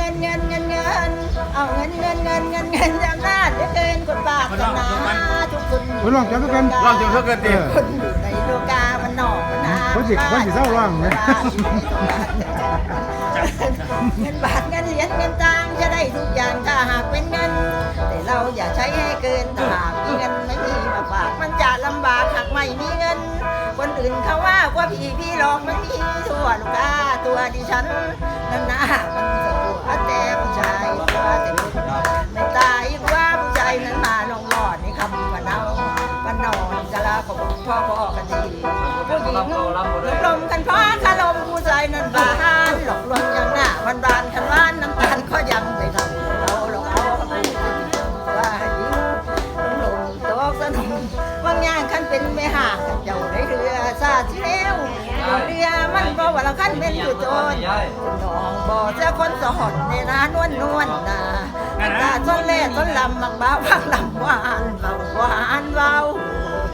เอาเงินจำหน้าเหลือเกินคนปากกันนะทุกคน ลองจับกัน ลองจับเกินดิ คนอยู่ในโลกามันนอกมันหา คนสิเศร้าร้องไหม เงินบาทเงินเหรียญเงินตังจะได้ทุกอย่างถ้าหากเป็นเงินแต่เราอย่าใช้ให้เกินถ้าหากมีเงินไม่มีมาฝากมันจะลำบากหากไม่มีเงินคนอื่นเขาว่าพี่หลอกมันมีทั่วลูกค้าตัวดิฉันนั่นนะมันตัวแต่ผู้ชายตัวแต่ไม่ตายว่าผู้ชายนั้นมาลองหลอดในคำว่าเนาวันนอนจะลาของพ่อกันทีผู้หญิงลมกันเพราะคารมผู้ชายนั้นบานหลอกลวงอย่างหน้าวันบานคันว่านน้ำตาลก็ยังไม่ทำเราหลอกเขาว่าหญิงลมตกสนุกบางอย่างคันเป็นไม่ห่างกันเจ้าในเรือซาที่แล้วเรือมันก็ว่าเราคันเป็นอยู่โจรน้องบ่เจ้าคนสอดในร้านนวลนาตาต้นเล่ต้นลำมักบ้าพังลำหวาน